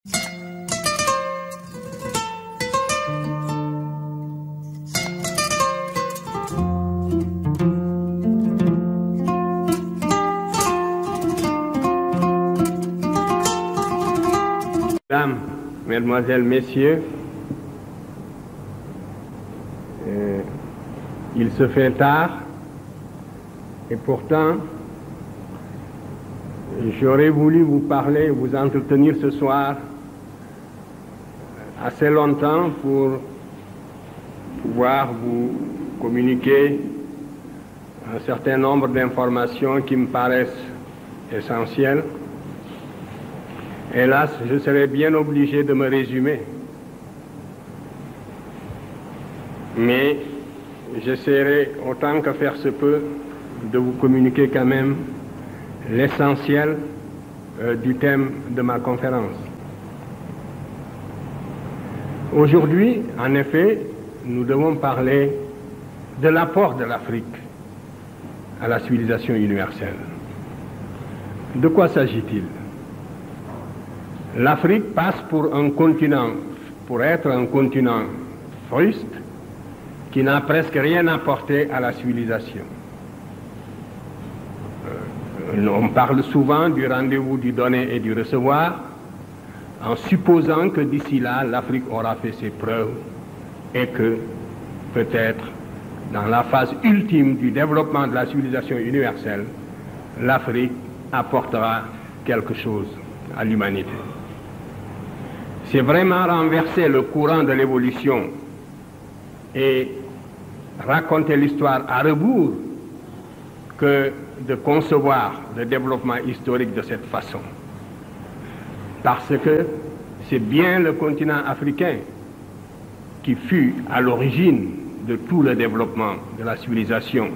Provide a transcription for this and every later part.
Mesdames, Mesdemoiselles, Messieurs, il se fait tard et pourtant j'aurais voulu vous parler, vous entretenir ce soir assez longtemps pour pouvoir vous communiquer un certain nombre d'informations qui me paraissent essentielles. Hélas, je serais bien obligé de me résumer. Mais j'essaierai, autant que faire se peut, de vous communiquer quand même l'essentiel du thème de ma conférence. Aujourd'hui, en effet, nous devons parler de l'apport de l'Afrique à la civilisation universelle. De quoi s'agit-il? L'Afrique passe pour être un continent fruste qui n'a presque rien apporté à la civilisation. On parle souvent du rendez-vous du donner et du recevoir, en supposant que d'ici là, l'Afrique aura fait ses preuves et que, peut-être, dans la phase ultime du développement de la civilisation universelle, l'Afrique apportera quelque chose à l'humanité. C'est vraiment renverser le courant de l'évolution et raconter l'histoire à rebours que de concevoir le développement historique de cette façon. Parce que c'est bien le continent africain qui fut à l'origine de tout le développement de la civilisation.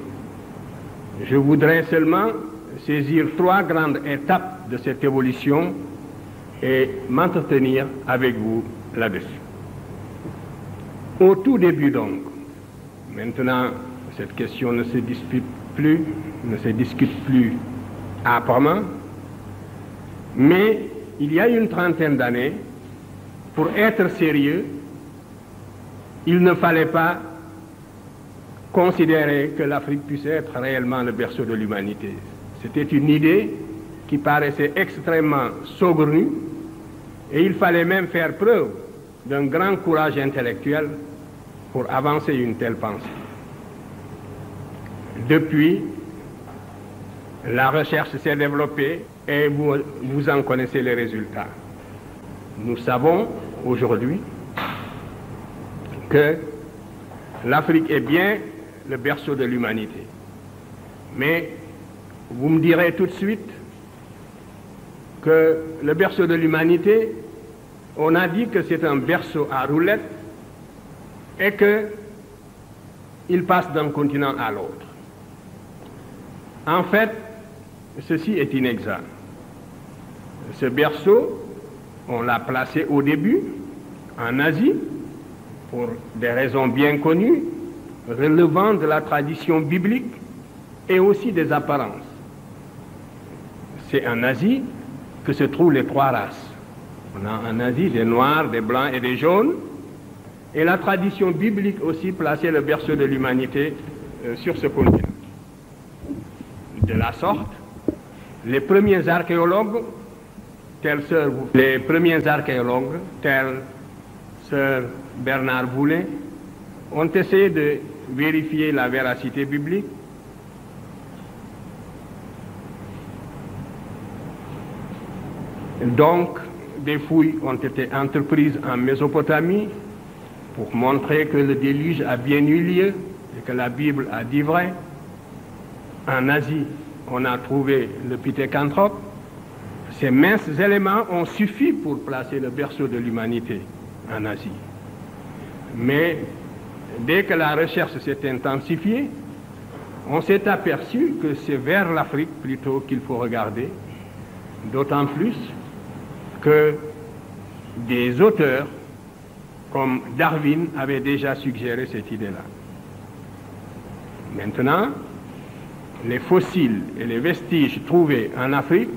Je voudrais seulement saisir 3 grandes étapes de cette évolution et m'entretenir avec vous là-dessus. Au tout début donc, maintenant cette question ne se discute plus âprement, mais il y a une trentaine d'années, pour être sérieux, il ne fallait pas considérer que l'Afrique puisse être réellement le berceau de l'humanité. C'était une idée qui paraissait extrêmement saugrenue, et il fallait même faire preuve d'un grand courage intellectuel pour avancer une telle pensée. Depuis, la recherche s'est développée et vous en connaissez les résultats. Nous savons aujourd'hui que l'Afrique est bien le berceau de l'humanité. Mais vous me direz tout de suite que le berceau de l'humanité, on a dit que c'est un berceau à roulettes et qu'il passe d'un continent à l'autre. En fait, ceci est inexact. Ce berceau, on l'a placé au début en Asie, pour des raisons bien connues, relevant de la tradition biblique et aussi des apparences. C'est en Asie que se trouvent les 3 races. On a en Asie des noirs, des blancs et des jaunes, et la tradition biblique aussi plaçait le berceau de l'humanité sur ce continent. De la sorte, les premiers archéologues, tels Sir Bernard Boulet, ont essayé de vérifier la véracité biblique. Donc, des fouilles ont été entreprises en Mésopotamie pour montrer que le déluge a bien eu lieu et que la Bible a dit vrai. En Asie, on a trouvé le Pithecanthrope. Ces minces éléments ont suffi pour placer le berceau de l'humanité en Asie. Mais dès que la recherche s'est intensifiée, on s'est aperçu que c'est vers l'Afrique plutôt qu'il faut regarder, d'autant plus que des auteurs comme Darwin avaient déjà suggéré cette idée-là. Maintenant, les fossiles et les vestiges trouvés en Afrique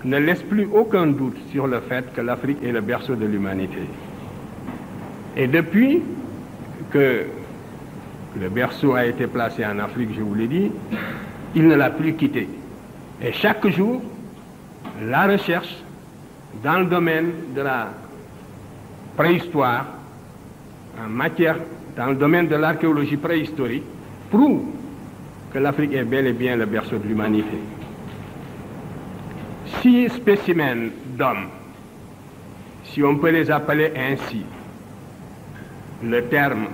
ne laisse plus aucun doute sur le fait que l'Afrique est le berceau de l'humanité. Et depuis que le berceau a été placé en Afrique, je vous l'ai dit, il ne l'a plus quitté. Et chaque jour, la recherche dans le domaine de la préhistoire, dans le domaine de l'archéologie préhistorique, prouve que l'Afrique est bel et bien le berceau de l'humanité. 6 spécimens d'hommes, si on peut les appeler ainsi, le terme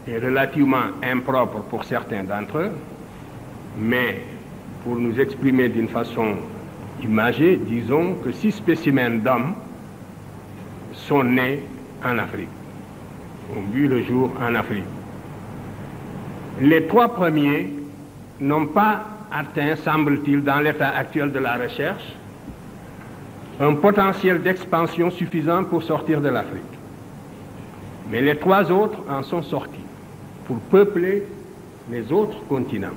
est relativement impropre pour certains d'entre eux, mais pour nous exprimer d'une façon imagée, disons que 6 spécimens d'hommes sont nés en Afrique, ont vu le jour en Afrique. Les 3 premiers n'ont pas atteint, semble-t-il, dans l'état actuel de la recherche, un potentiel d'expansion suffisant pour sortir de l'Afrique. Mais les 3 autres en sont sortis pour peupler les autres continents.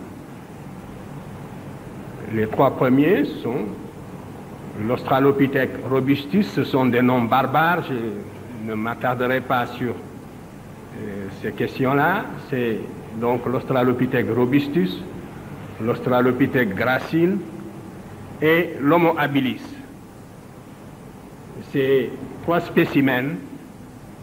Les 3 premiers sont l'Australopithèque robustus, ce sont des noms barbares, je ne m'attarderai pas sur ces questions-là. C'est donc l'Australopithèque robustus, l'Australopithèque gracile et l'Homo habilis. Ces 3 spécimens,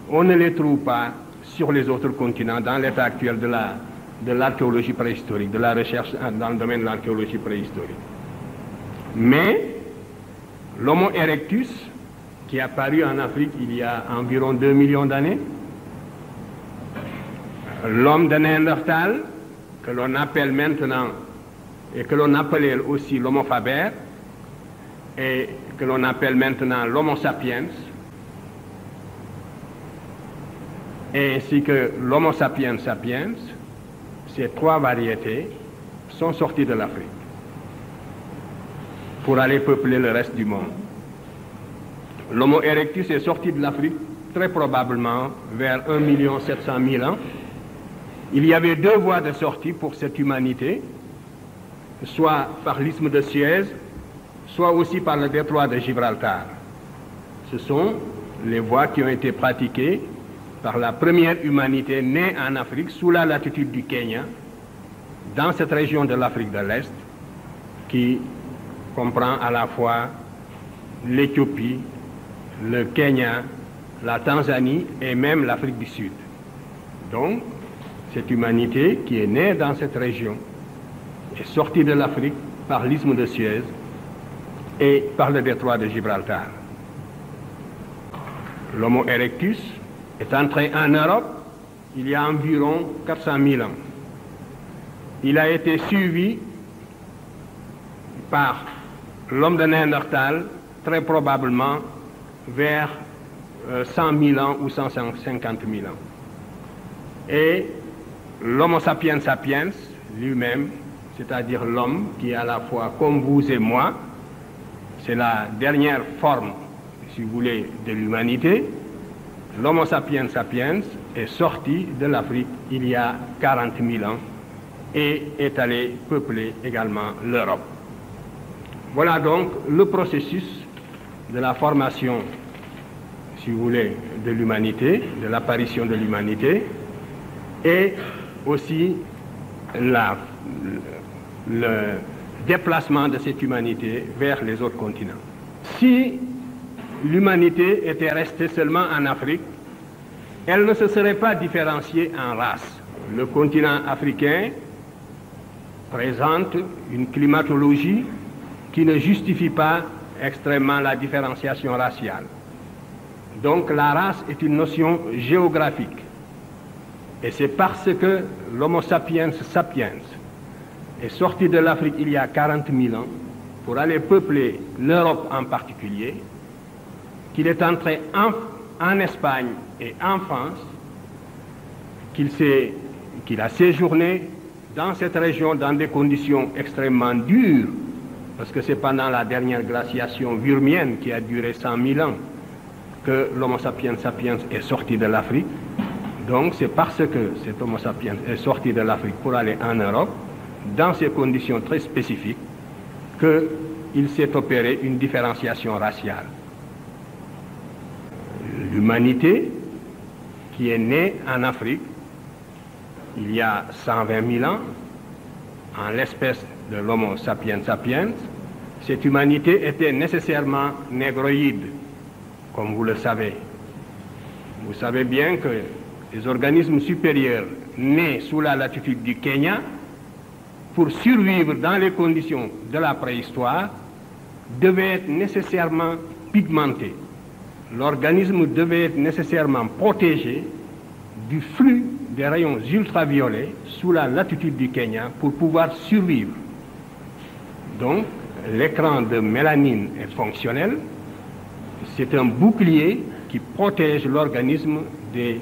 on ne les trouve pas sur les autres continents dans l'état actuel de l'archéologie préhistorique, de la recherche dans le domaine de l'archéologie préhistorique. Mais l'Homo erectus, qui est apparu en Afrique il y a environ 2 millions d'années, l'homme de Néandertal, que l'on appelle maintenant, et que l'on appelait aussi l'Homo faber, et que l'on appelle maintenant l'Homo sapiens, ainsi que l'Homo sapiens sapiens, ces 3 variétés sont sorties de l'Afrique pour aller peupler le reste du monde. L'Homo erectus est sorti de l'Afrique très probablement vers 1 700 000 ans. Il y avait 2 voies de sortie pour cette humanité, soit par l'isthme de Suez, soit aussi par le détroit de Gibraltar. Ce sont les voies qui ont été pratiquées par la première humanité née en Afrique sous la latitude du Kenya, dans cette région de l'Afrique de l'Est, qui comprend à la fois l'Éthiopie, le Kenya, la Tanzanie et même l'Afrique du Sud. Donc, cette humanité qui est née dans cette région est sortie de l'Afrique par l'isthme de Suez et par le détroit de Gibraltar. L'Homo erectus est entré en Europe il y a environ 400 000 ans. Il a été suivi par l'homme de Néandertal, très probablement vers 100 000 ans ou 150 000 ans. Et l'Homo sapiens sapiens lui-même, c'est-à-dire l'homme qui est à la fois comme vous et moi, c'est la dernière forme, si vous voulez, de l'humanité. L'Homo sapiens sapiens est sorti de l'Afrique il y a 40 000 ans et est allé peupler également l'Europe. Voilà donc le processus de la formation, si vous voulez, de l'humanité, de l'apparition de l'humanité, et aussi le déplacement de cette humanité vers les autres continents. Si l'humanité était restée seulement en Afrique, elle ne se serait pas différenciée en races. Le continent africain présente une climatologie qui ne justifie pas extrêmement la différenciation raciale. Donc la race est une notion géographique. Et c'est parce que l'Homo sapiens sapiens est sorti de l'Afrique il y a 40 000 ans pour aller peupler l'Europe en particulier, qu'il est entré en Espagne et en France, qu'il a séjourné dans cette région dans des conditions extrêmement dures, parce que c'est pendant la dernière glaciation würmienne qui a duré 100 000 ans que l'Homo sapiens sapiens est sorti de l'Afrique. Donc c'est parce que cet Homo sapiens est sorti de l'Afrique pour aller en Europe, dans ces conditions très spécifiques, qu'il s'est opéré une différenciation raciale. L'humanité qui est née en Afrique il y a 120 000 ans, en l'espèce de l'Homo sapiens sapiens, cette humanité était nécessairement négroïde, comme vous le savez. Vous savez bien que les organismes supérieurs nés sous la latitude du Kenya, pour survivre dans les conditions de la préhistoire, devaient être nécessairement pigmentés. L'organisme devait être nécessairement protégé du flux des rayons ultraviolets sous la latitude du Kenya pour pouvoir survivre. Donc, l'écran de mélanine est fonctionnel. C'est un bouclier qui protège l'organisme des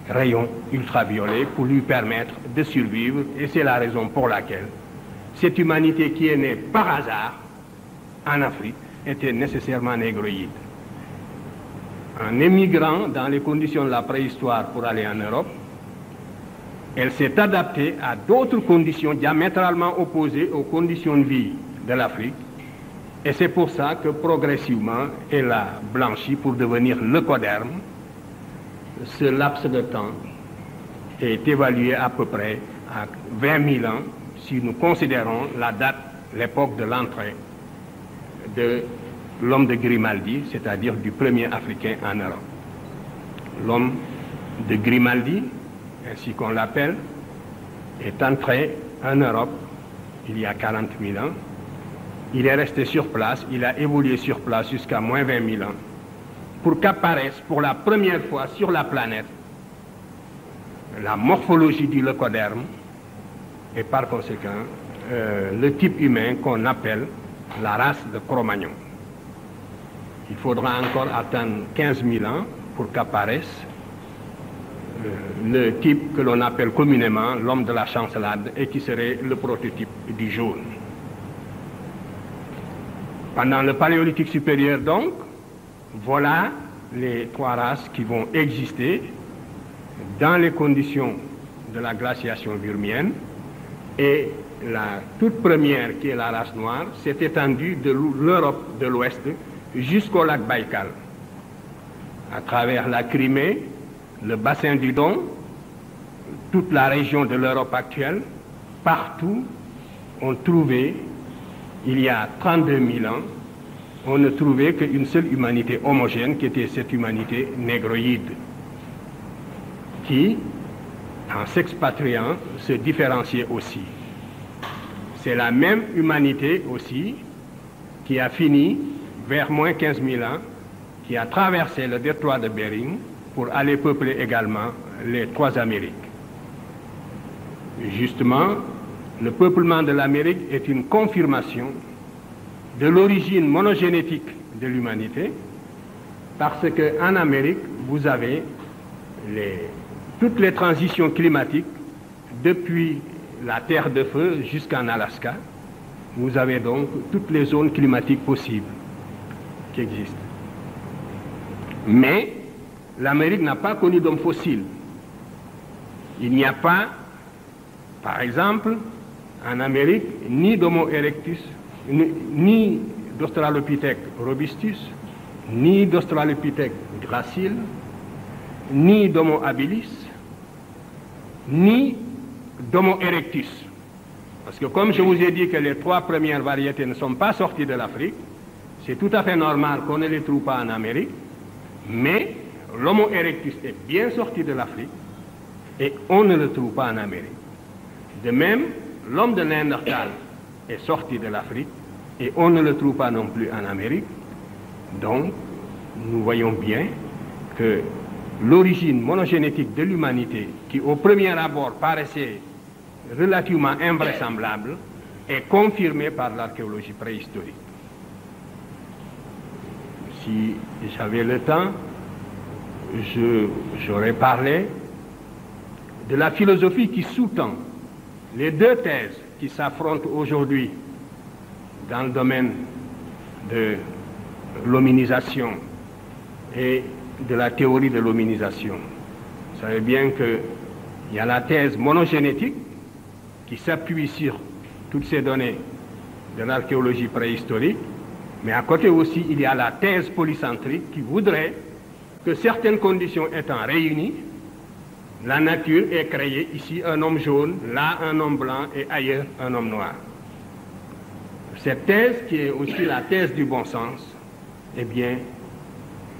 rayons ultraviolets pour lui permettre de survivre. Et c'est la raison pour laquelle cette humanité qui est née par hasard en Afrique était nécessairement négroïde. En émigrant dans les conditions de la préhistoire pour aller en Europe, elle s'est adaptée à d'autres conditions diamétralement opposées aux conditions de vie de l'Afrique. Et c'est pour ça que progressivement, elle a blanchi pour devenir leucoderme. Ce laps de temps est évalué à peu près à 20 000 ans si nous considérons la date, l'époque de l'entrée de l'homme de Grimaldi, c'est-à-dire du premier Africain en Europe. L'homme de Grimaldi, ainsi qu'on l'appelle, est entré en Europe il y a 40 000 ans. Il est resté sur place, il a évolué sur place jusqu'à moins 20 000 ans, pour qu'apparaisse pour la première fois sur la planète la morphologie du leucoderme et par conséquent le type humain qu'on appelle la race de Cro-Magnon. Il faudra encore attendre 15 000 ans pour qu'apparaisse le type que l'on appelle communément l'homme de la chancelade et qui serait le prototype du jaune. Pendant le Paléolithique supérieur donc, voilà les trois races qui vont exister dans les conditions de la glaciation burmienne, et la toute première, qui est la race noire, s'est étendue de l'Europe de l'Ouest jusqu'au lac Baïkal, à travers la Crimée, le bassin du Don, toute la région de l'Europe actuelle. Partout, on trouvait, il y a 32 000 ans, on ne trouvait qu'une seule humanité homogène, qui était cette humanité négroïde, qui, en s'expatriant, se différenciait aussi. C'est la même humanité aussi qui a fini, vers moins 15 000 ans, qui a traversé le détroit de Bering pour aller peupler également les trois Amériques. Justement, le peuplement de l'Amérique est une confirmation de l'origine monogénétique de l'humanité, parce qu'en Amérique, vous avez toutes les transitions climatiques depuis la Terre de Feu jusqu'en Alaska. Vous avez donc toutes les zones climatiques possibles qui existent. Mais l'Amérique n'a pas connu d'homme fossile. Il n'y a pas, par exemple, en Amérique, ni d'Homo erectus, ni d'Australopithèque robustus, ni d'Australopithèque gracile, ni d'Homo habilis, ni d'Homo erectus. Parce que comme je vous ai dit que les trois premières variétés ne sont pas sorties de l'Afrique, c'est tout à fait normal qu'on ne les trouve pas en Amérique, mais l'Homo erectus est bien sorti de l'Afrique et on ne le trouve pas en Amérique. De même, l'homme de Néandertal est sorti de l'Afrique et on ne le trouve pas non plus en Amérique. Donc, nous voyons bien que l'origine monogénétique de l'humanité, qui au premier abord paraissait relativement invraisemblable, est confirmée par l'archéologie préhistorique. Si j'avais le temps, j'aurais parlé de la philosophie qui sous-tend les deux thèses qui s'affrontent aujourd'hui dans le domaine de l'hominisation et de la théorie de l'hominisation. Vous savez bien qu'il y a la thèse monogénétique qui s'appuie sur toutes ces données de l'archéologie préhistorique, mais à côté aussi, il y a la thèse polycentrique qui voudrait que certaines conditions étant réunies, la nature ait créé ici un homme jaune, là un homme blanc et ailleurs un homme noir. Cette thèse, qui est aussi la thèse du bon sens, eh bien,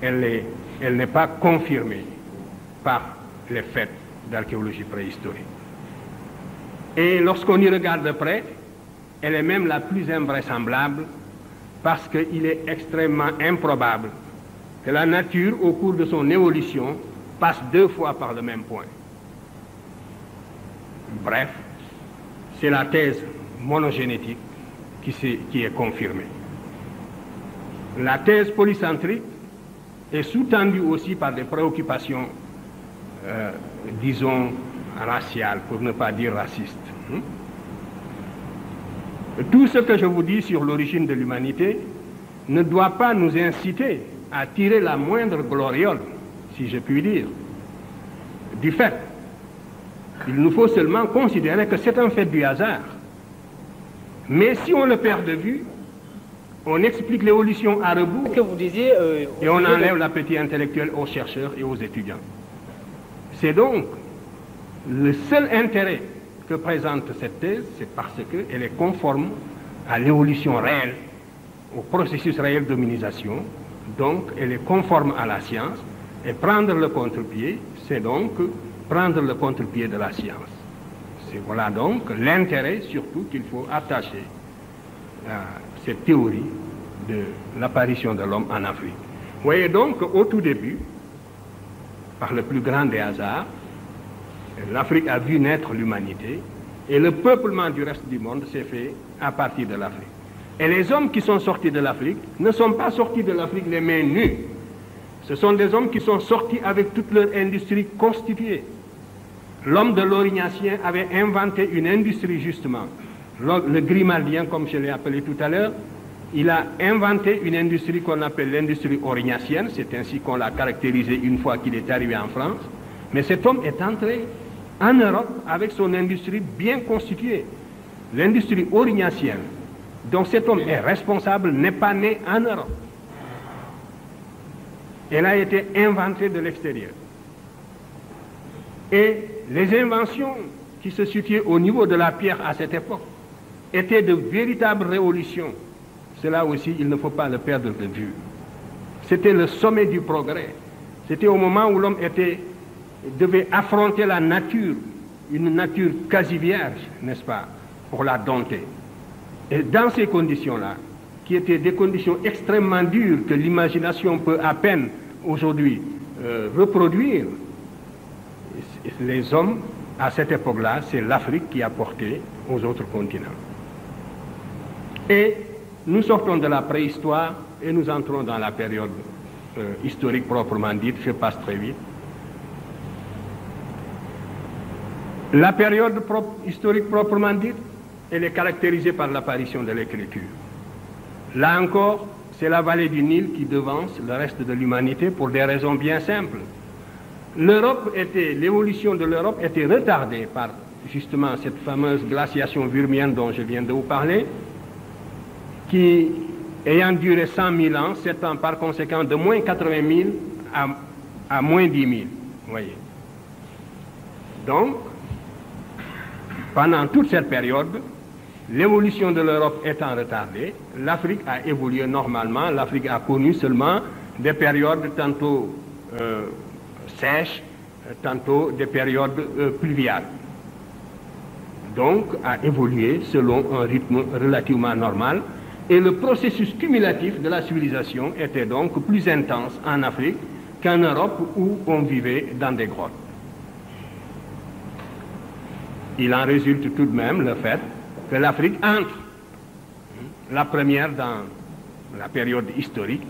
elle n'est pas confirmée par les faits d'archéologie préhistorique. Et lorsqu'on y regarde de près, elle est même la plus invraisemblable parce qu'il est extrêmement improbable que la nature, au cours de son évolution, passe 2 fois par le même point. Bref, c'est la thèse monogénétique qui est confirmée. La thèse polycentrique est sous-tendue aussi par des préoccupations, disons, raciales, pour ne pas dire racistes. Tout ce que je vous dis sur l'origine de l'humanité ne doit pas nous inciter à tirer la moindre gloriole, si je puis dire, du fait. Il nous faut seulement considérer que c'est un fait du hasard. Mais si on le perd de vue, on explique l'évolution à rebours que vous disiez, et on enlève l'appétit intellectuel aux chercheurs et aux étudiants. C'est donc le seul intérêt que présente cette thèse, c'est parce qu'elle est conforme à l'évolution réelle, au processus réel d'hominisation, donc elle est conforme à la science, et prendre le contre-pied, c'est donc prendre le contre-pied de la science. C'est voilà donc l'intérêt surtout qu'il faut attacher à cette théorie de l'apparition de l'homme en Afrique. Vous voyez donc au tout début, par le plus grand des hasards, l'Afrique a vu naître l'humanité et le peuplement du reste du monde s'est fait à partir de l'Afrique. Et les hommes qui sont sortis de l'Afrique ne sont pas sortis de l'Afrique les mains nues. Ce sont des hommes qui sont sortis avec toute leur industrie constituée. L'homme de l'Aurignacien avait inventé une industrie justement. Le Grimaldien, comme je l'ai appelé tout à l'heure, il a inventé une industrie qu'on appelle l'industrie aurignacienne. C'est ainsi qu'on l'a caractérisé une fois qu'il est arrivé en France. Mais cet homme est entré en Europe avec son industrie bien constituée. L'industrie aurignacienne, dont cet homme est responsable, n'est pas née en Europe. Elle a été inventée de l'extérieur. Et les inventions qui se situaient au niveau de la pierre à cette époque étaient de véritables révolutions. Cela aussi, il ne faut pas le perdre de vue. C'était le sommet du progrès. C'était au moment où l'homme devait affronter la nature, une nature quasi vierge, n'est-ce pas, pour la dompter. Et dans ces conditions-là, qui étaient des conditions extrêmement dures que l'imagination peut à peine aujourd'hui reproduire, les hommes, à cette époque-là, c'est l'Afrique qui a porté aux autres continents. Et nous sortons de la préhistoire et nous entrons dans la période historique proprement dite. Je passe très vite. La période historique proprement dite, elle est caractérisée par l'apparition de l'écriture. Là encore, c'est la vallée du Nil qui devance le reste de l'humanité pour des raisons bien simples. L'évolution de l'Europe était retardée par justement cette fameuse glaciation vurmienne dont je viens de vous parler, qui, ayant duré 100 000 ans, s'étend par conséquent de moins 80 000 à moins 10 000. Vous voyez. Donc, pendant toute cette période, l'évolution de l'Europe étant retardée, l'Afrique a évolué normalement. L'Afrique a connu seulement des périodes tantôt sèches, tantôt des périodes pluviales. Donc, a évolué selon un rythme relativement normal. Et le processus cumulatif de la civilisation était donc plus intense en Afrique qu'en Europe où on vivait dans des grottes. Il en résulte tout de même le fait que l'Afrique entre, la première dans la période historique,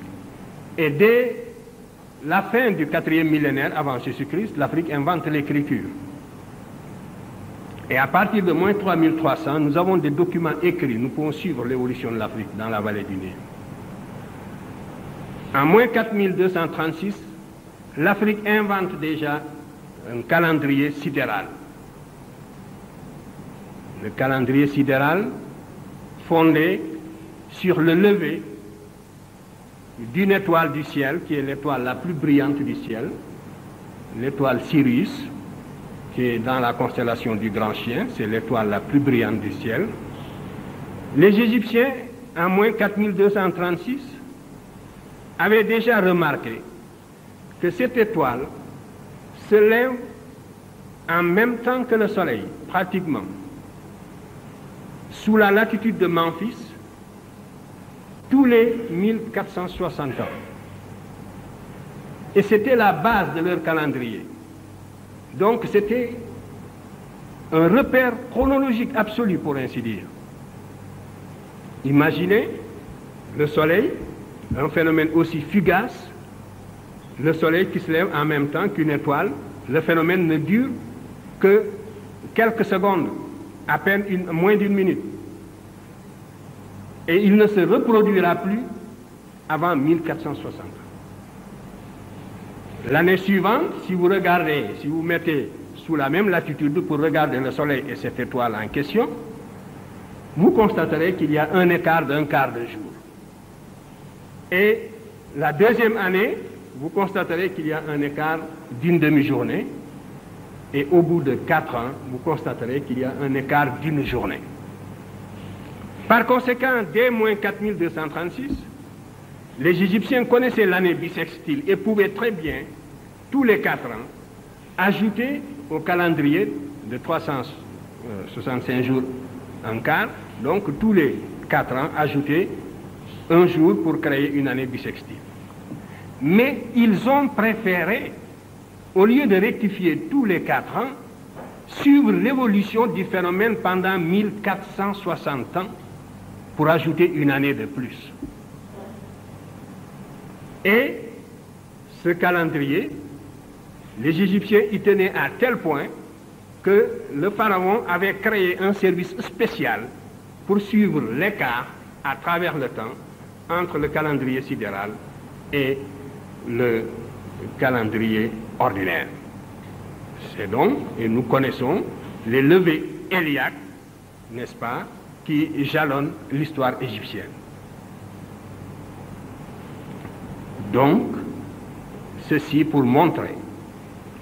et dès la fin du 4e millénaire avant Jésus-Christ, l'Afrique invente l'écriture. Et à partir de moins 3300, nous avons des documents écrits, nous pouvons suivre l'évolution de l'Afrique dans la vallée du Nil. En moins 4236, l'Afrique invente déjà un calendrier sidéral. Le calendrier sidéral fondé sur le lever d'une étoile du ciel, qui est l'étoile la plus brillante du ciel, l'étoile Sirius, qui est dans la constellation du Grand Chien, c'est l'étoile la plus brillante du ciel. Les Égyptiens, en moins 4236, avaient déjà remarqué que cette étoile se lève en même temps que le Soleil, pratiquement, sous la latitude de Memphis, tous les 1460 ans. Et c'était la base de leur calendrier. Donc c'était un repère chronologique absolu, pour ainsi dire. Imaginez le Soleil, un phénomène aussi fugace, le Soleil qui se lève en même temps qu'une étoile. Le phénomène ne dure que quelques secondes, à peine moins d'une minute. Et il ne se reproduira plus avant 1460. L'année suivante, si vous regardez, si vous mettez sous la même latitude pour regarder le Soleil et cette étoile en question, vous constaterez qu'il y a un écart d'un quart de jour. Et la deuxième année, vous constaterez qu'il y a un écart d'une demi-journée. Et au bout de 4 ans, vous constaterez qu'il y a un écart d'une journée. Par conséquent, dès moins 4236, les Égyptiens connaissaient l'année bissextile et pouvaient très bien, tous les 4 ans, ajouter au calendrier de 365 jours un quart, donc tous les 4 ans, ajouter un jour pour créer une année bissextile. Mais ils ont préféré, au lieu de rectifier tous les 4 ans, suivre l'évolution du phénomène pendant 1460 ans pour ajouter une année de plus. Et ce calendrier, les Égyptiens y tenaient à tel point que le pharaon avait créé un service spécial pour suivre l'écart à travers le temps entre le calendrier sidéral et le calendrier ordinaire. C'est donc, et nous connaissons, les levées héliaques, n'est-ce pas, qui jalonnent l'histoire égyptienne. Donc, ceci pour montrer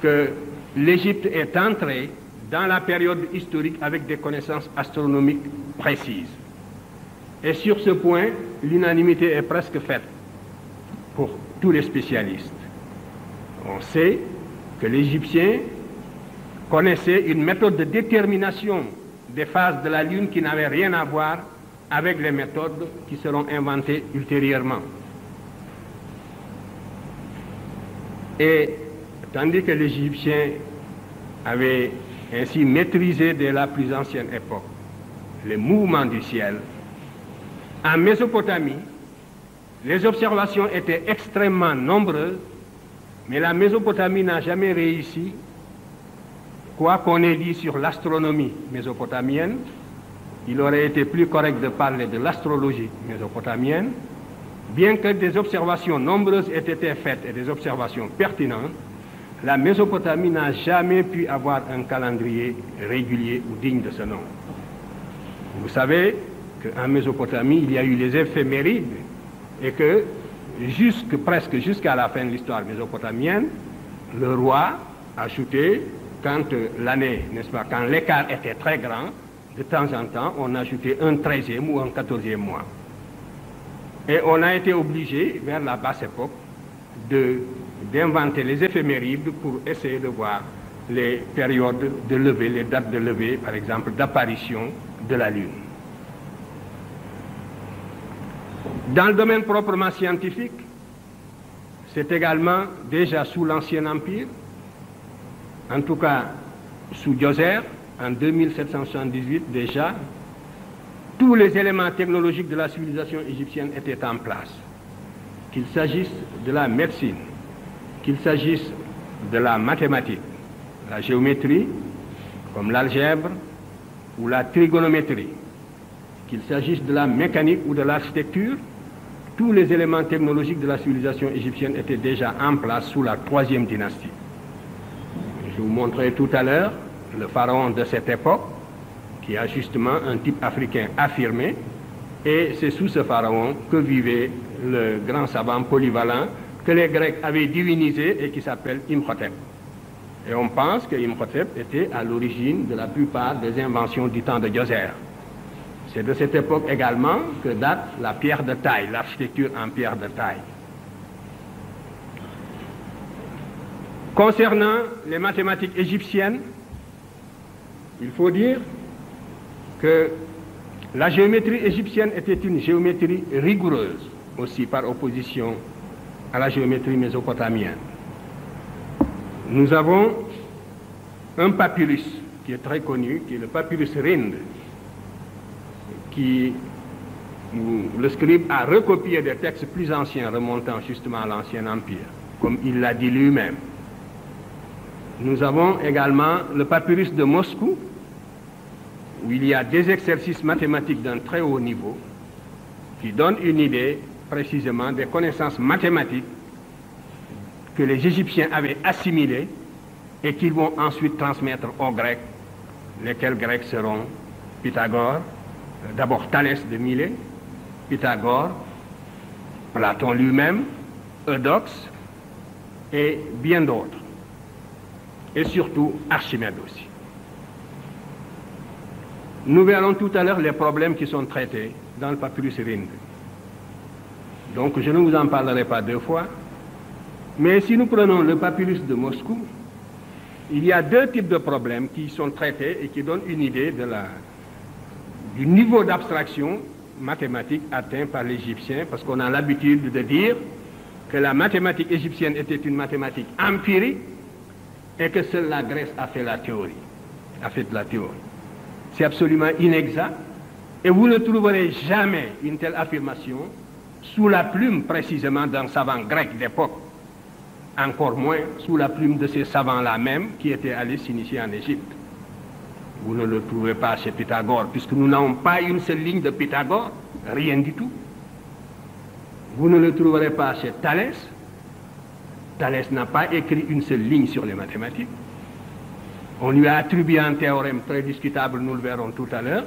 que l'Égypte est entrée dans la période historique avec des connaissances astronomiques précises. Et sur ce point, l'unanimité est presque faite pour tous les spécialistes. On sait que l'Égyptien connaissait une méthode de détermination des phases de la Lune qui n'avait rien à voir avec les méthodes qui seront inventées ultérieurement. Et tandis que l'Égyptien avait ainsi maîtrisé dès la plus ancienne époque les mouvements du ciel, en Mésopotamie, les observations étaient extrêmement nombreuses, mais la Mésopotamie n'a jamais réussi, quoi qu'on ait dit sur l'astronomie mésopotamienne. Il aurait été plus correct de parler de l'astrologie mésopotamienne. Bien que des observations nombreuses aient été faites et des observations pertinentes, la Mésopotamie n'a jamais pu avoir un calendrier régulier ou digne de ce nom. Vous savez qu'en Mésopotamie, il y a eu les éphémérides et que presque jusqu'à la fin de l'histoire mésopotamienne, le roi ajoutait, quand l'année, n'est-ce pas, quand l'écart était très grand, de temps en temps, on ajoutait un 13e ou un 14e mois. Et on a été obligé, vers la basse époque, d'inventer les éphémérides pour essayer de voir les périodes de levée, les dates de levée, par exemple, d'apparition de la Lune. Dans le domaine proprement scientifique, c'est également déjà sous l'Ancien Empire, en tout cas sous Djoser, en 2778 déjà, tous les éléments technologiques de la civilisation égyptienne étaient en place. Qu'il s'agisse de la médecine, qu'il s'agisse de la mathématique, la géométrie, comme l'algèbre ou la trigonométrie, qu'il s'agisse de la mécanique ou de l'architecture, tous les éléments technologiques de la civilisation égyptienne étaient déjà en place sous la 3e dynastie. Je vous montrerai tout à l'heure le pharaon de cette époque, qui a justement un type africain affirmé, Et c'est sous ce pharaon que vivait le grand savant polyvalent que les Grecs avaient divinisé et qui s'appelle Imhotep. Et on pense que Imhotep était à l'origine de la plupart des inventions du temps de Djoser. C'est de cette époque également que date la pierre de taille, l'architecture en pierre de taille. Concernant les mathématiques égyptiennes, il faut dire que la géométrie égyptienne était une géométrie rigoureuse, aussi par opposition à la géométrie mésopotamienne. Nous avons un papyrus qui est très connu, qui est le papyrus Rind, où le scribe a recopié des textes plus anciens remontant justement à l'Ancien Empire, comme il l'a dit lui-même. Nous avons également le papyrus de Moscou, où il y a des exercices mathématiques d'un très haut niveau, qui donnent une idée précisément des connaissances mathématiques que les Égyptiens avaient assimilées et qu'ils vont ensuite transmettre aux Grecs, lesquels Grecs seront Pythagore, d'abord Thalès de Milet, Pythagore, Platon lui-même, Eudoxe et bien d'autres. Et surtout Archimède aussi. Nous verrons tout à l'heure les problèmes qui sont traités dans le papyrus Rind. Donc je ne vous en parlerai pas deux fois. Mais si nous prenons le papyrus de Moscou, il y a deux types de problèmes qui sont traités et qui donnent une idée du niveau d'abstraction mathématique atteint par l'Égyptien, parce qu'on a l'habitude de dire que la mathématique égyptienne était une mathématique empirique et que seule la Grèce a fait la théorie, C'est absolument inexact et vous ne trouverez jamais une telle affirmation sous la plume précisément d'un savant grec d'époque, encore moins sous la plume de ces savants-là même qui étaient allés s'initier en Égypte. Vous ne le trouverez pas chez Pythagore, puisque nous n'avons pas une seule ligne de Pythagore, rien du tout. Vous ne le trouverez pas chez Thalès. Thalès n'a pas écrit une seule ligne sur les mathématiques. On lui a attribué un théorème très discutable, nous le verrons tout à l'heure.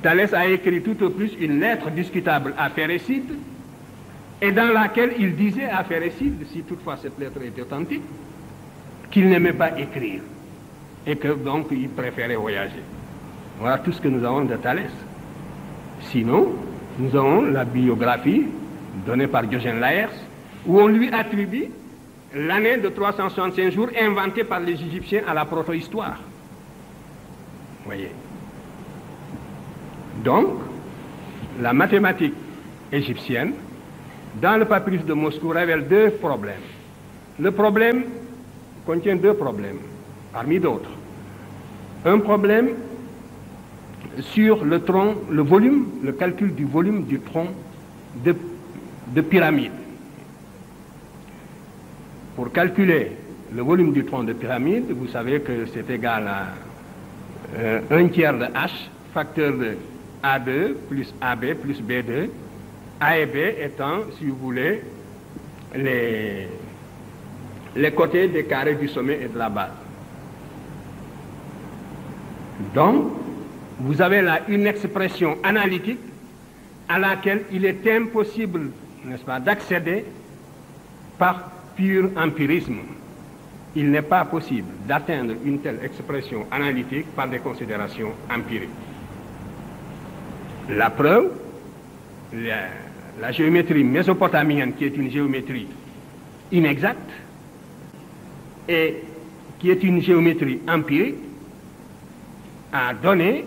Thalès a écrit tout au plus une lettre discutable à Phérécyde, et dans laquelle il disait à Phérécyde, si toutefois cette lettre était authentique, qu'il n'aimait pas écrire, et que donc il préférait voyager. Voilà tout ce que nous avons de Thalès. Sinon, nous avons la biographie donnée par Diogène Laërce, où on lui attribue l'année de 365 jours inventée par les Égyptiens à la proto-histoire. Voyez. Donc, la mathématique égyptienne, dans le papyrus de Moscou, révèle deux problèmes. Le problème contient deux problèmes, parmi d'autres. Un problème sur le tronc, le volume, le calcul du volume du tronc de pyramide. Pour calculer le volume du tronc de pyramide, vous savez que c'est égal à 1 tiers de H, facteur de A2 plus AB plus B2, A et B étant, si vous voulez, les côtés des carrés du sommet et de la base. Donc, vous avez là une expression analytique à laquelle il est impossible, n'est-ce pas, d'accéder par pur empirisme. Il n'est pas possible d'atteindre une telle expression analytique par des considérations empiriques. La preuve, la géométrie mésopotamienne, qui est une géométrie inexacte et qui est une géométrie empirique, a donné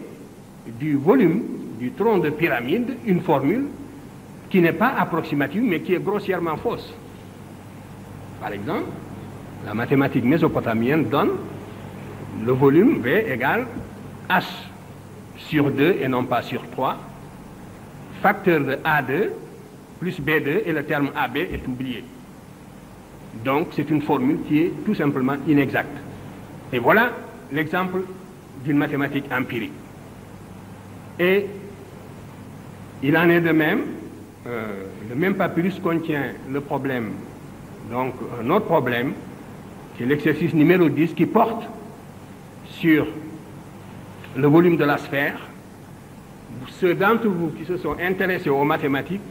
du volume du tronc de pyramide une formule qui n'est pas approximative mais qui est grossièrement fausse. Par exemple, la mathématique mésopotamienne donne le volume V égale H sur 2 et non pas sur 3, facteur de A2 plus B2 et le terme AB est oublié. Donc c'est une formule qui est tout simplement inexacte. Et voilà l'exemple d'une mathématique empirique. Et il en est de même, le même papyrus contient le problème, donc un autre problème, qui est l'exercice numéro 10 qui porte sur le volume de la sphère ceux d'entre vous qui se sont intéressés aux mathématiques,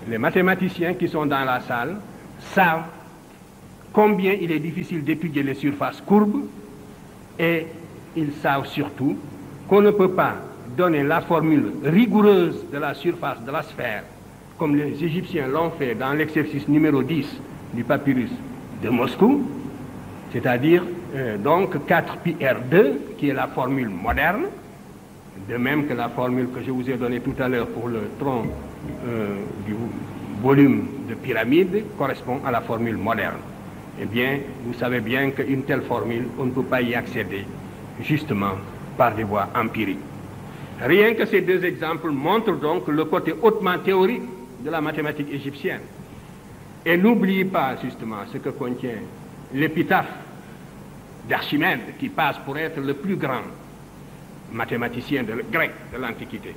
les mathématiciens qui sont dans la salle, savent combien il est difficile d'étudier les surfaces courbes, et ils savent surtout qu'on ne peut pas donner la formule rigoureuse de la surface de la sphère, comme les Égyptiens l'ont fait dans l'exercice numéro 10 du papyrus de Moscou, c'est-à-dire donc 4πr2, qui est la formule moderne, de même que la formule que je vous ai donnée tout à l'heure pour le tronc du volume de pyramide correspond à la formule moderne. Eh bien, vous savez bien qu'une telle formule, on ne peut pas y accéder, justement, par des voies empiriques. Rien que ces deux exemples montrent donc le côté hautement théorique de la mathématique égyptienne. Et n'oubliez pas, justement, ce que contient l'épitaphe d'Archimède, qui passe pour être le plus grand mathématicien grec de l'Antiquité.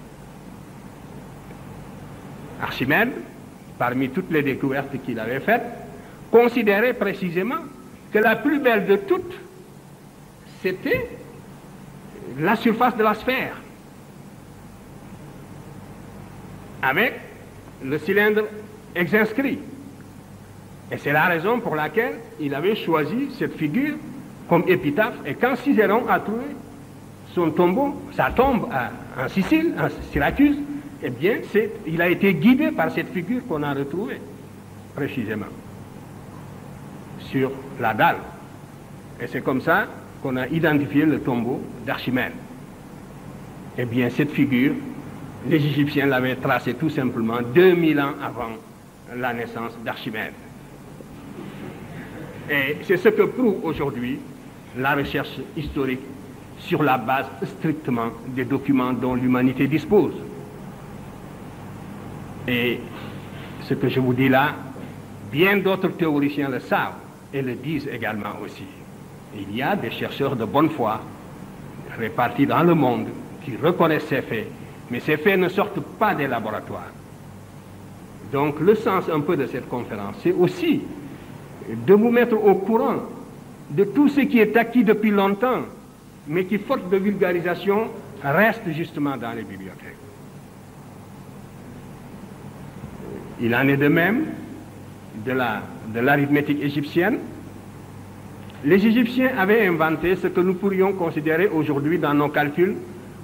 Archimède, parmi toutes les découvertes qu'il avait faites, considérait précisément que la plus belle de toutes, c'était la surface de la sphère, avec le cylindre exscrit. Et c'est la raison pour laquelle il avait choisi cette figure comme épitaphe. Et quand Cicéron a trouvé son tombeau, sa tombe en Sicile, en Syracuse, eh bien, il a été guidé par cette figure qu'on a retrouvée, précisément, sur la dalle. Et c'est comme ça qu'on a identifié le tombeau d'Archimède. Eh bien, cette figure, les Égyptiens l'avaient tracée tout simplement 2000 ans avant la naissance d'Archimède. Et c'est ce que prouve aujourd'hui la recherche historique sur la base strictement des documents dont l'humanité dispose. Et ce que je vous dis là, bien d'autres théoriciens le savent et le disent également aussi. Il y a des chercheurs de bonne foi répartis dans le monde qui reconnaissent ces faits, mais ces faits ne sortent pas des laboratoires. Donc le sens un peu de cette conférence, c'est aussi de vous mettre au courant de tout ce qui est acquis depuis longtemps, mais qui, faute de vulgarisation, reste justement dans les bibliothèques. Il en est de même de l'arithmétique égyptienne. Les Égyptiens avaient inventé ce que nous pourrions considérer aujourd'hui dans nos calculs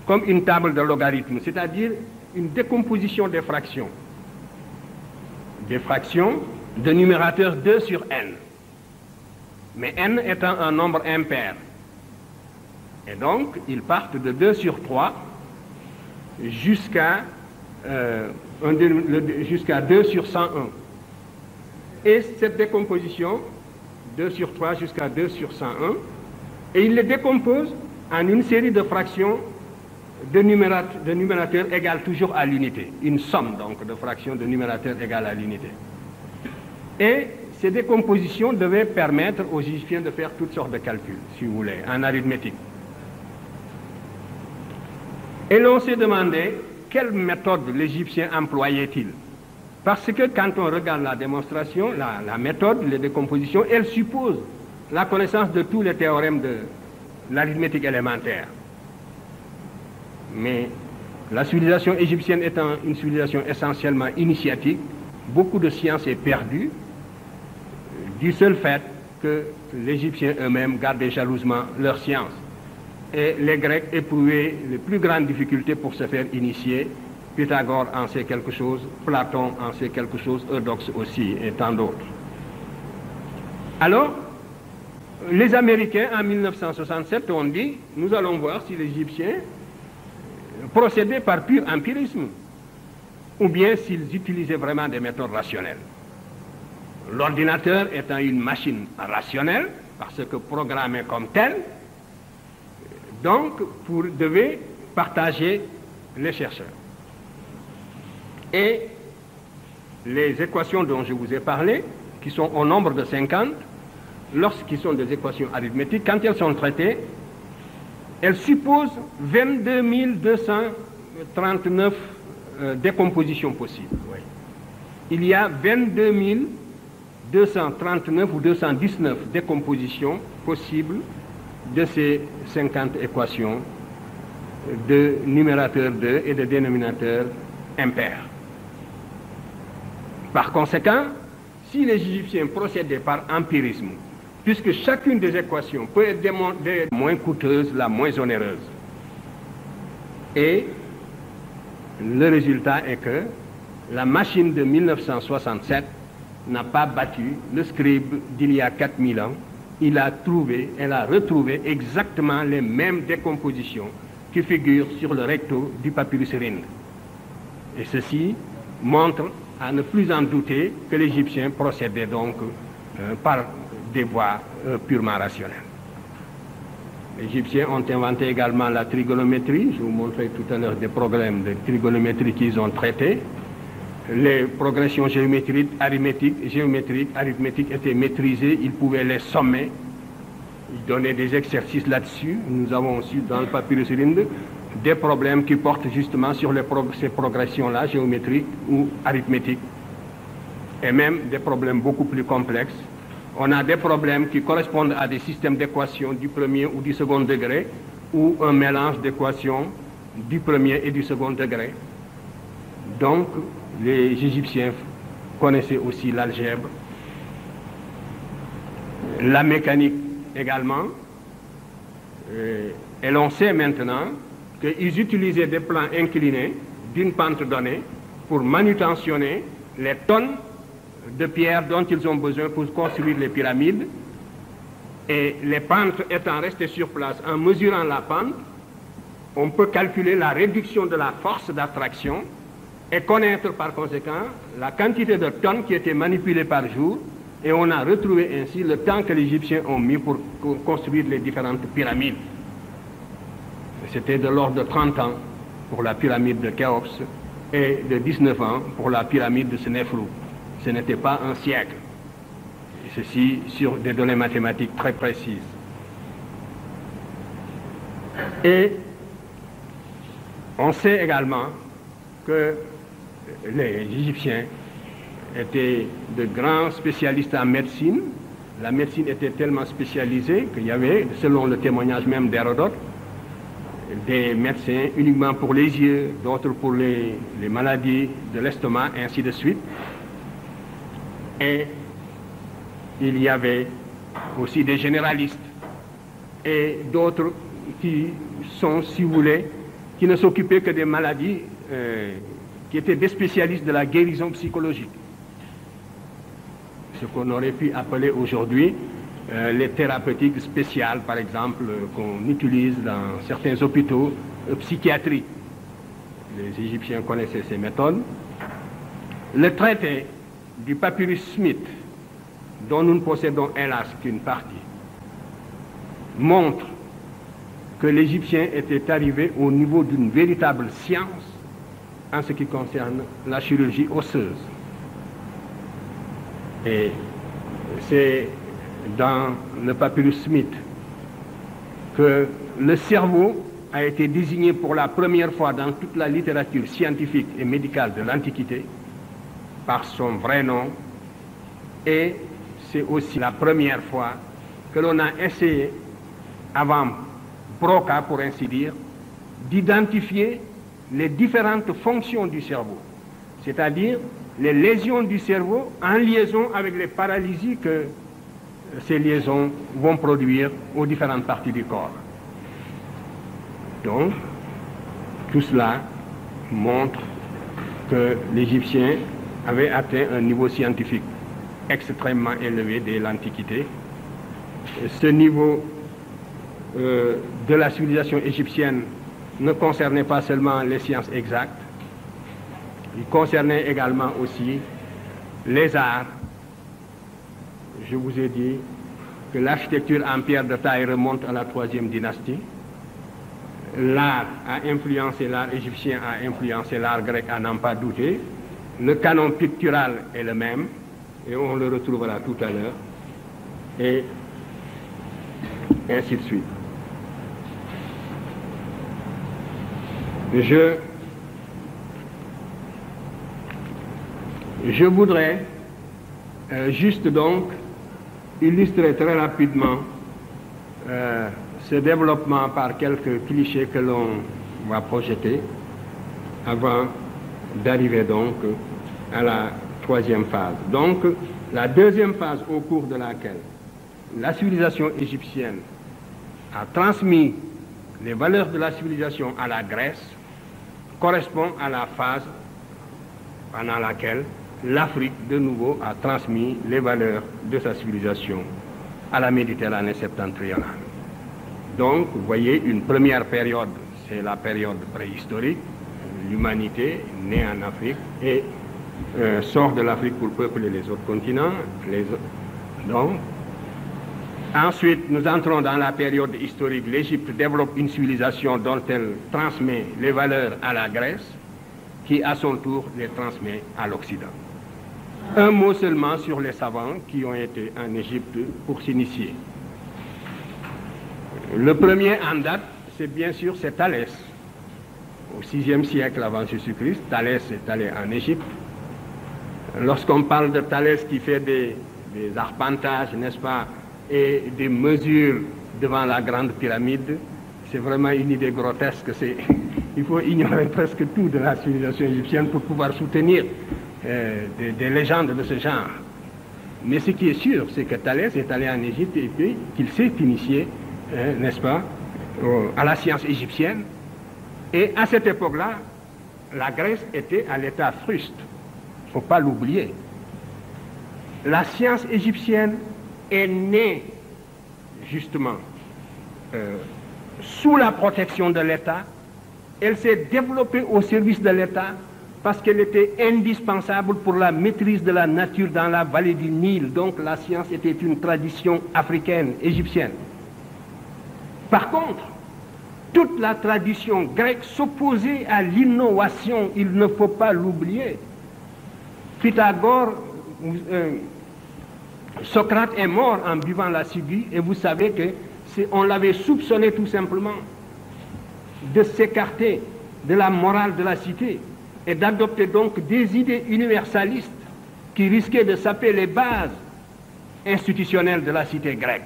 comme une table de logarithmes, c'est-à-dire une décomposition des fractions. Des fractions de numérateur 2 sur n. Mais n étant un nombre impair. Et donc, ils partent de 2 sur 3 jusqu'à 2 sur 101. Et cette décomposition, 2 sur 3 jusqu'à 2 sur 101, et ils les décomposent en une série de fractions de numérateurs égales toujours à l'unité. Une somme donc de fractions de numérateurs égales à l'unité. Et ces décompositions devaient permettre aux Égyptiens de faire toutes sortes de calculs, si vous voulez, en arithmétique. Et l'on s'est demandé quelle méthode l'Égyptien employait-il. Parce que quand on regarde la démonstration, la méthode, les décompositions, elle suppose la connaissance de tous les théorèmes de l'arithmétique élémentaire. Mais la civilisation égyptienne étant une civilisation essentiellement initiatique, beaucoup de science est perdue du seul fait que les Égyptiens eux-mêmes gardaient jalousement leur science. Et les Grecs éprouvaient les plus grandes difficultés pour se faire initier. Pythagore en sait quelque chose, Platon en sait quelque chose, Eudoxe aussi, et tant d'autres. Alors, les Américains, en 1967, ont dit, nous allons voir si les Égyptiens procédaient par pur empirisme, ou bien s'ils utilisaient vraiment des méthodes rationnelles. L'ordinateur étant une machine rationnelle, parce que programmée comme telle, donc devait partager les chercheurs. Et les équations dont je vous ai parlé, qui sont au nombre de 50, lorsqu'ils sont des équations arithmétiques, quand elles sont traitées, elles supposent 22 239 décompositions possibles. Oui. Il y a 22 239 ou 219 décompositions possibles de ces 50 équations de numérateur 2 et de dénominateur impair. Par conséquent, si les Égyptiens procédaient par empirisme, puisque chacune des équations peut être démontrée la moins coûteuse, la moins onéreuse, et le résultat est que la machine de 1967 n'a pas battu le scribe d'il y a 4000 ans. Elle a retrouvé exactement les mêmes décompositions qui figurent sur le recto du papyrus Rhind. Et ceci montre, à ne plus en douter, que les Égyptiens procédaient donc par des voies purement rationnelles. Les Égyptiens ont inventé également la trigonométrie. Je vous montrais tout à l'heure des problèmes de trigonométrie qu'ils ont traités. Les progressions géométriques, arithmétiques étaient maîtrisées, ils pouvaient les sommer. Ils donnaient des exercices là-dessus. Nous avons aussi dans le papyrus Rhind des problèmes qui portent justement sur ces progressions-là, géométriques ou arithmétiques, et même des problèmes beaucoup plus complexes. On a des problèmes qui correspondent à des systèmes d'équations du premier ou du second degré, ou un mélange d'équations du premier et du second degré. Donc, les Égyptiens connaissaient aussi l'algèbre, la mécanique également, et l'on sait maintenant qu'ils utilisaient des plans inclinés d'une pente donnée pour manutentionner les tonnes de pierres dont ils ont besoin pour construire les pyramides, et les pentes étant restées sur place, en mesurant la pente, on peut calculer la réduction de la force d'attraction et connaître par conséquent la quantité de tonnes qui étaient manipulées par jour, et on a retrouvé ainsi le temps que les Égyptiens ont mis pour construire les différentes pyramides. C'était de l'ordre de 30 ans pour la pyramide de Khéops et de 19 ans pour la pyramide de Sénéfrou. Ce n'était pas un siècle. Et ceci sur des données mathématiques très précises. Et on sait également que les Égyptiens étaient de grands spécialistes en médecine. La médecine était tellement spécialisée qu'il y avait, selon le témoignage même d'Hérodote, des médecins uniquement pour les yeux, d'autres pour les maladies de l'estomac, ainsi de suite. Et il y avait aussi des généralistes et d'autres qui sont, si vous voulez, qui ne s'occupaient que des maladies, qui étaient des spécialistes de la guérison psychologique. Ce qu'on aurait pu appeler aujourd'hui les thérapeutiques spéciales, par exemple, qu'on utilise dans certains hôpitaux psychiatriques. Les Égyptiens connaissaient ces méthodes. Le traité du papyrus Smith, dont nous ne possédons hélas qu'une partie, montre que l'Égyptien était arrivé au niveau d'une véritable science en ce qui concerne la chirurgie osseuse. Et c'est dans le papyrus Smith que le cerveau a été désigné pour la première fois dans toute la littérature scientifique et médicale de l'Antiquité par son vrai nom, et c'est aussi la première fois que l'on a essayé, avant Broca pour ainsi dire, d'identifier les différentes fonctions du cerveau, c'est-à-dire les lésions du cerveau en liaison avec les paralysies que ces liaisons vont produire aux différentes parties du corps. Donc, tout cela montre que l'Égyptien avait atteint un niveau scientifique extrêmement élevé dès l'Antiquité. Ce niveau de la civilisation égyptienne ne concernait pas seulement les sciences exactes, il concernait également aussi les arts. Je vous ai dit que l'architecture en pierre de taille remonte à la 3e dynastie. L'art a influencé l'art égyptien, a influencé l'art grec, à n'en pas douter. Le canon pictural est le même, et on le retrouvera tout à l'heure, et ainsi de suite. Je voudrais juste donc illustrer très rapidement ce développement par quelques clichés que l'on va projeter avant d'arriver donc à la troisième phase. Donc, la deuxième phase au cours de laquelle la civilisation égyptienne a transmis les valeurs de la civilisation à la Grèce correspond à la phase pendant laquelle l'Afrique, de nouveau, a transmis les valeurs de sa civilisation à la Méditerranée septentrionale. Donc, vous voyez, une première période, c'est la période préhistorique. L'humanité, née en Afrique, et sort de l'Afrique pour peupler les autres continents. Donc, ensuite, nous entrons dans la période historique. L'Égypte développe une civilisation dont elle transmet les valeurs à la Grèce, qui, à son tour, les transmet à l'Occident. Un mot seulement sur les savants qui ont été en Égypte pour s'initier. Le premier en date, c'est bien sûr, c'est Thalès. Au VIe siècle avant Jésus-Christ, Thalès est allé en Égypte. Lorsqu'on parle de Thalès qui fait des arpentages, n'est-ce pas, et des mesures devant la grande pyramide, c'est vraiment une idée grotesque. Il faut ignorer presque tout de la civilisation égyptienne pour pouvoir soutenir des légendes de ce genre. Mais ce qui est sûr, c'est que Thalès est allé en Égypte et puis qu'il s'est initié, n'est-ce pas, à la science égyptienne. Et à cette époque-là, la Grèce était à l'état fruste. Il ne faut pas l'oublier. La science égyptienne est née, justement, sous la protection de l'État. Elle s'est développée au service de l'État parce qu'elle était indispensable pour la maîtrise de la nature dans la vallée du Nil. Donc la science était une tradition africaine, égyptienne. Par contre, toute la tradition grecque s'opposait à l'innovation, il ne faut pas l'oublier. Pythagore, Socrate est mort en buvant la ciguë, et vous savez qu'on l'avait soupçonné tout simplement de s'écarter de la morale de la cité et d'adopter donc des idées universalistes qui risquaient de saper les bases institutionnelles de la cité grecque.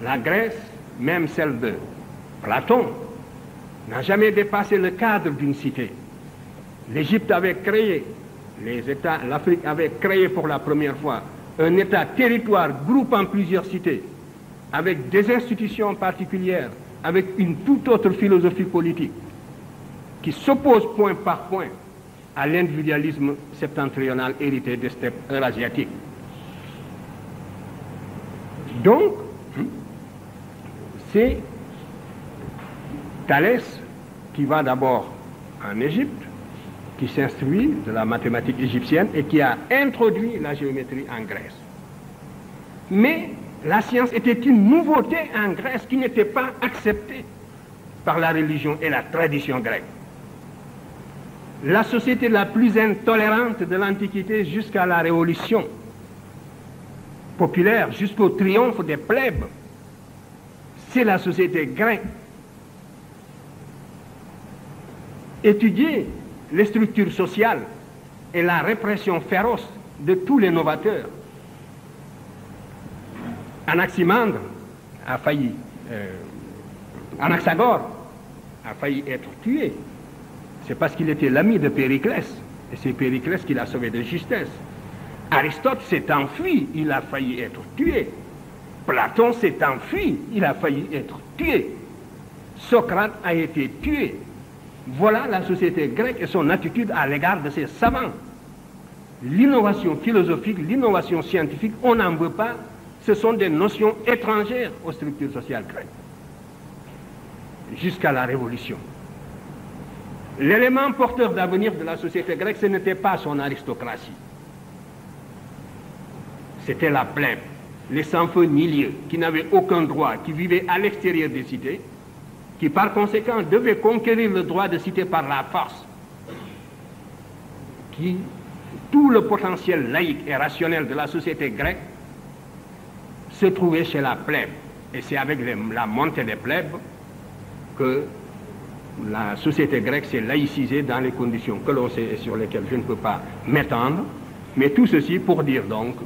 La Grèce, même celle de Platon, n'a jamais dépassé le cadre d'une cité. L'Égypte avait créé, l'Afrique avait créé pour la première fois un État-territoire groupant plusieurs cités, avec des institutions particulières, avec une toute autre philosophie politique, qui s'oppose point par point à l'individualisme septentrional hérité des steppes eurasiatiques. Donc, c'est Thalès qui va d'abord en Égypte, qui s'instruit de la mathématique égyptienne et qui a introduit la géométrie en Grèce. Mais la science était une nouveauté en Grèce qui n'était pas acceptée par la religion et la tradition grecque. La société la plus intolérante de l'Antiquité jusqu'à la Révolution populaire, jusqu'au triomphe des plèbes, c'est la société grecque. Étudier les structures sociales et la répression féroce de tous les novateurs. Anaximandre a failli, Anaxagore a failli être tué. C'est parce qu'il était l'ami de Périclès, et c'est Périclès qui l'a sauvé de justesse. Aristote s'est enfui, il a failli être tué. Platon s'est enfui, il a failli être tué. Socrate a été tué. Voilà la société grecque et son attitude à l'égard de ses savants. L'innovation philosophique, l'innovation scientifique, on n'en veut pas. Ce sont des notions étrangères aux structures sociales grecques. Jusqu'à la Révolution. L'élément porteur d'avenir de la société grecque, ce n'était pas son aristocratie. C'était la plèbe, les sans-feu ni lieu, qui n'avaient aucun droit, qui vivaient à l'extérieur des cités, qui par conséquent devaient conquérir le droit de cité par la force, qui, tout le potentiel laïque et rationnel de la société grecque se trouvait chez la plèbe. Et c'est avec la montée des plèbes que la société grecque s'est laïcisée dans les conditions que l'on sait et sur lesquelles je ne peux pas m'étendre, mais tout ceci pour dire donc